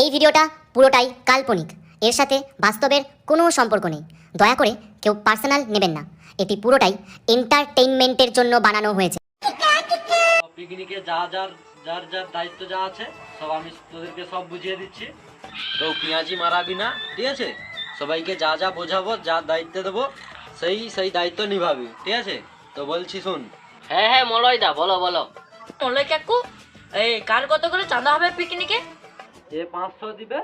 এই ভিডিওটা পুরোটাই কাল্পনিক, এর সাথে বাস্তবের কোনো সম্পর্ক নেই। দয়া করে কেউ পার্সোনাল নেবেন না, এটি পুরোটাই এন্টারটেইনমেন্টের জন্য বানানো হয়েছে। পিকনিকে যার যার দায়িত্ব যা আছে সব আমি তোদেরকে সব বুঝিয়ে দিচ্ছি। তো পেঁয়াজি মারাবি না, ঠিক আছে? সবাইকে যা যা বোঝাবো, যা দায়িত্ব দেবো সেই দায়িত্ব নিভাবি, ঠিক আছে? তো বলছি শুন। হ্যাঁ মলয় দা, বলো বলো। মলয় কাকু, এই কার কত করে চাঁদা হবে পিকনিকে? যে 500 দিবে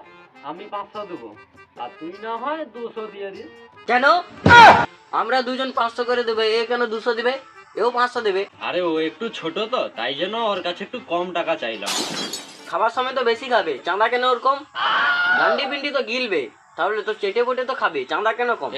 আমি 500 দেবো, আর তুই না হয় 200 দিয়ে দিস। কেন? আমরা দুজন 500 করে দেবে, এ কেন 200 দিবে? এও 500 দেবে। আরে ও একটু ছোট তো, তাই জন্য ওর কাছে একটু কম টাকা চাইলাম। খাবার সময় তো বেশি খাবে, চাঁদা কেন ওর কম? ডান্ডি পিন্ডি তো গিলবে, তাহলে তো চেটে পটে তো খাবে, চাঁদা কেন কম?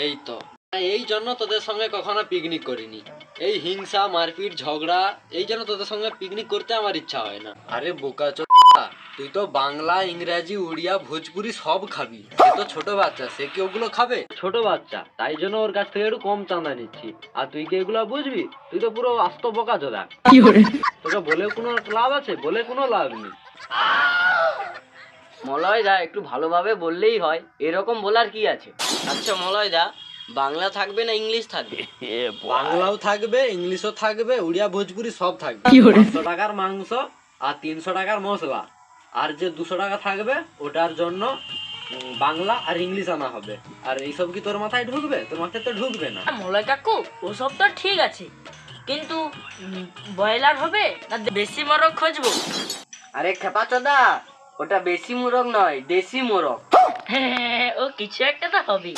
এই জন্য তোদের সঙ্গে কখনো পিকনিক করিনি। এই হিংসা, মারপিট, ঝগড়া, এই জন্য তোদের সঙ্গে পিকনিক করতে আমার ইচ্ছা হয় না। আরে বোকাচোদা, তুই তো বাংলা, ইংরেজি, উড়িয়া, ভোজপুরি সব খাবি। সে তো ছোট বাচ্চা, সে কি ওগুলো খাবে? ছোট বাচ্চা, তাই জন্য ওর কাছ থেকে একটু কম চাঁদা নিচ্ছি। আর তুই কি এগুলো বুঝবি? তুই তো পুরো আস্ত বোকাচোদা। তোকে বলে কোনো লাভ আছে? বলে কোনো লাভ নেই। মলয় দা, একটু ভালোভাবে বললেই হয়, এরকম বলার কি আছে? আচ্ছা মলয় দা, বাংলা থাকবে না ইংলিশ থাকবে? বাংলাও থাকবে, ইংলিশও থাকবে, উড়িয়া, ভোজপুরি সব থাকবে। 500 টাকার মাংস আর 300 টাকার মশলা, আর যে 200 টাকা থাকবে ওটার জন্য বাংলা আর ইংলিশ আনা হবে। আর এইসব কি তোর মাথায় ঢুকবে? তোর মাথায় তো ঢুকবে না। মলয় কাকু, ওসব তো ঠিক আছে, কিন্তু ব্রয়লার হবে না দেশি মোরগ খুঁজবো? আরে খেপা চোদা, ওটা বেশি মোরগ নয়, দেশি মোরগ। ও কিছু একটা তো হবে।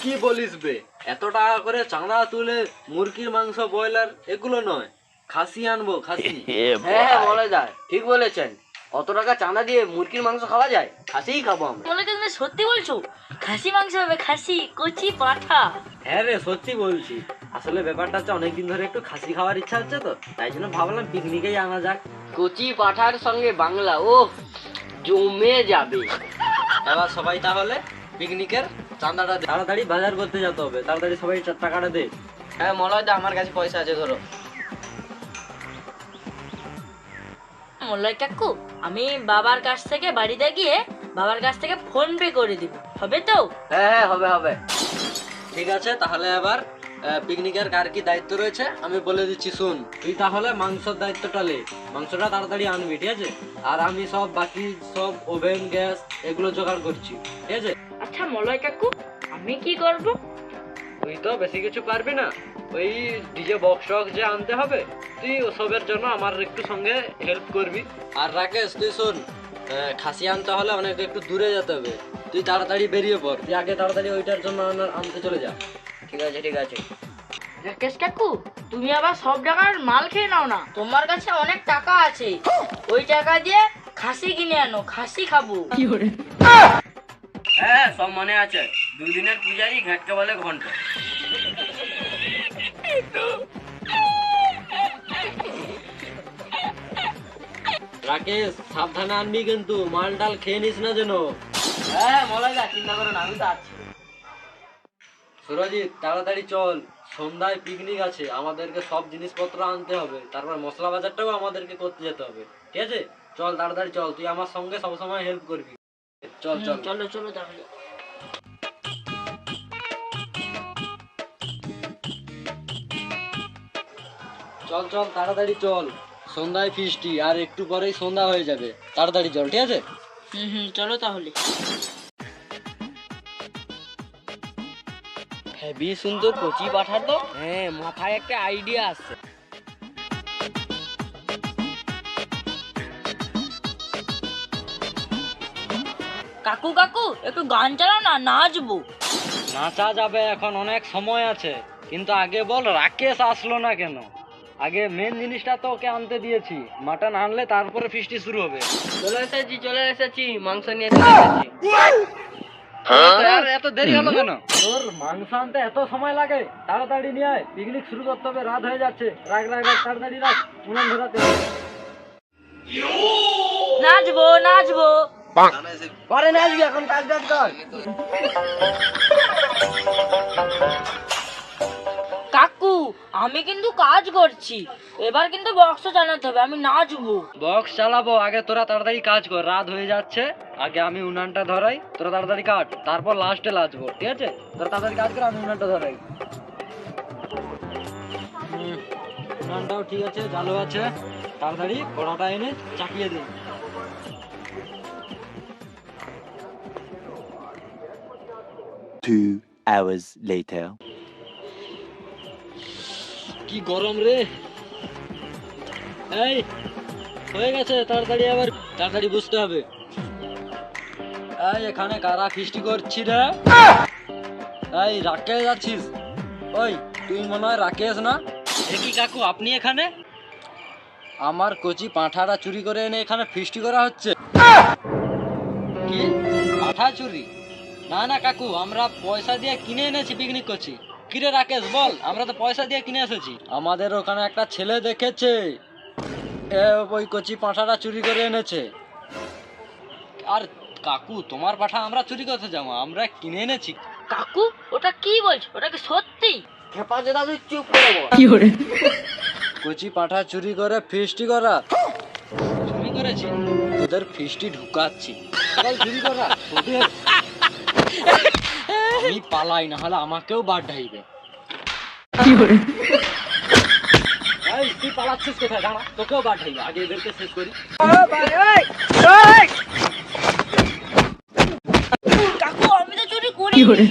কি বলিস বে? এত টাকা করে চাঁদা তুলে মুরগির মাংস, ব্রয়লার এগুলো নয়, খাসি আনবো, খাসি। হ্যাঁ মলয় দা, ঠিক বলেছেন। অত টাকা চাঁদা দিয়ে মুরগির মাংস খাওয়া যায়? খাসিই খাবো আমরা। মলয় কাকু, তুমি সত্যি বলছো? খাসি মাংস হবে? খাসি, কচি পাঠা? হ্যাঁ রে, সত্যি বলছি। আসলে ব্যাপারটা হচ্ছে অনেকদিন ধরে একটু খাসি খাওয়ার ইচ্ছা হচ্ছে, তো তাই জন্য ভাবলাম পিকনিকেই আনা যাক। কচি পাঠার সঙ্গে বাংলা, ও জমে যাবে। এবার সবাই তাহলে পিকনিকের চাঁদাটা দে। তাড়াতাড়ি বাজার করতে যেতে হবে, তাড়াতাড়ি সবাই টাকাটা দে। হ্যাঁ মলয় দা, আমার কাছে পয়সা আছে, ধরো। মলয় কাকু, আমি বাবার কাছ থেকে বাড়িতে গিয়ে বাবার কাছ থেকে ফোন পে করে দিব, হবে তো? হ্যাঁ হবে হবে। ঠিক আছে, তাহলে এবার পিকনিকের কার কি দায়িত্ব রয়েছে আমি বলে দিচ্ছি, শুন। তুই তাহলে মাংসের দায়িত্বটা লে, মাংসটা তাড়াতাড়ি আনবি, ঠিক আছে? আর আমি সব বাকি সব ওভেন, গ্যাস এগুলো জোগাড় করছি, ঠিক আছে? আচ্ছা মলয় কাকু, আমি কি করব? তুই তো বেশি কিছু পারবি না, ওই ডিজে বক্স যে আনতে হবে, তুই ওসবের জন্য আমার একটু সঙ্গে হেল্প করবি। আর রাকেশ, তুই শোন, খাসি আনতে হলে অনেক একটু দূরে যেতে হবে, তুই তাড়াতাড়ি বেরিয়ে পড়, তুই আগে তাড়াতাড়ি ওইটার জন্য আনতে চলে যা। ঠিক আছে ঠিক আছে। রাকেশ কাকু, তুমি আবার সব জায়গার মাল খেয়ে নাও না, তোমার কাছে অনেক টাকা আছে, ওই টাকা দিয়ে খাসি কিনে আনো, খাসি খাবো। হ্যাঁ সব মনে আছে, 2 দিনের পূজারি ঘাটকে বলে ঘন্টা। রাকেশ, সাবধানে আনবি কিন্তু, মাল ডাল খেয়ে নিস না যেন। হ্যাঁ মলয় দা, চিন্তা করো না, আমি তো আছি। সুরজিৎ, তাড়াতাড়ি চল, সন্ধ্যায় পিকনিক আছে, আমাদেরকে সব জিনিসপত্র আনতে হবে, তারপর মশলা বাজারটাও আমাদেরকে করতে যেতে হবে, ঠিক আছে? চল তাড়াতাড়ি চল, তুই আমার সঙ্গে সবসময় হেল্প করবি। চল চল চলো চলো তাহলে। চল চল তাড়াতাড়ি চল, সন্ধ্যায় ফিস্টি, আর একটু পরেই সন্ধ্যা হয়ে যাবে, তাড়াতাড়ি চল, ঠিক আছে? চলো তাহলে। হেভি সুন্দর কচি পাঠার তো। হ্যাঁ, মাথায় একটা আইডিয়া আছে। কাকু কাকু, একটু গান চালাও না, নাচবো। নাচা যাবে, এখন অনেক সময় আছে, কিন্তু আগে বল রাকেশ আসলো না কেন? আগে মেন জিনিসটা তো ওকে আনতে দিয়েছি, মাটন আনলে তারপরে ফিস্টি শুরু হবে। চলে এসেছি, মাংস নিয়ে চলে এসেছি। আর এত দেরি হলো কেন? তোর মাংস আনতে এত সময় লাগে? তাড়াতাড়ি নিয়ে আয়, পিকনিক শুরু করতে হবে, রাত হয়ে যাচ্ছে। রাখ রাখ রাখ, তাড়াতাড়ি রাখ, উনান ধরাতে হবে। নাচবো নাচবো। পরে নাচবি, এখন কাজ বাজ কর। কাকু, আমি কিন্তু কাজ করছি, এবার কিন্তু বক্স জানাতে হবে, আমি নাচবো। বক্স চালাবো, আগে তোরা তাড়াতাড়ি কাজ কর, রাত হয়ে যাচ্ছে। আগে আমি উনানটা ধরাই, তোরা তাড়াতাড়ি কাট, তারপর লাস্টে লাচবো, ঠিক আছে? তোরা তাড়াতাড়ি কাজ কর, আমি উনানটা ধরাই। উনানটাও ঠিক আছে, জালো আছে, তাড়াতাড়ি কড়াটা এনে চাপিয়ে দিন। Two hours later. কি গরম রে! এই হয়ে গেছে, তাড়াতাড়ি আবার তাড়াতাড়ি বুঝতে হবে। এই এখানে কারা ফিস্টি করছি রে? এই রাকেশ আছিস? ওই তুই মনে হয় রাকেশ না? দেখি কাকু, আপনি এখানে? আমার কচি পাঁঠাটা চুরি করে এনে এখানে ফিস্টি করা হচ্ছে। কি পাঁঠা চুরি? না না কাকু, আমরা পয়সা দিয়ে কিনে এনেছি, পিকনিক করছি। কিরে রাকেশ বল, আমরা তো পয়সা দিয়ে কিনে এসেছি। আমাদের ওখানে একটা ছেলে দেখেছে, ওই কচি পাঁঠাটা চুরি করে এনেছে। আর কাকু, তোমার পাঁঠা আমরা চুরি করতে যাবো? আমরা কিনে এনেছি। কাকু ওটা কি বলছো, ওটা কি সত্যি? খেপা যেটা তুই চুপ করে বল। কচি পাঁঠা চুরি করে ফিস্টি করা? চুরি করেছি, তোদের ফিস্টি ঢুকাচ্ছি। চল চুরি করা তোদের। আমি পালাই, না হলে আমাকেও বাদ ঢাইবে। এই তুই পালাচ্ছিস কোথায়? দাঁড়া, তোকেও বাদ ঢাইবে, আগে এদেরকে শেষ করি। কাকু আমি তো চুরি করি।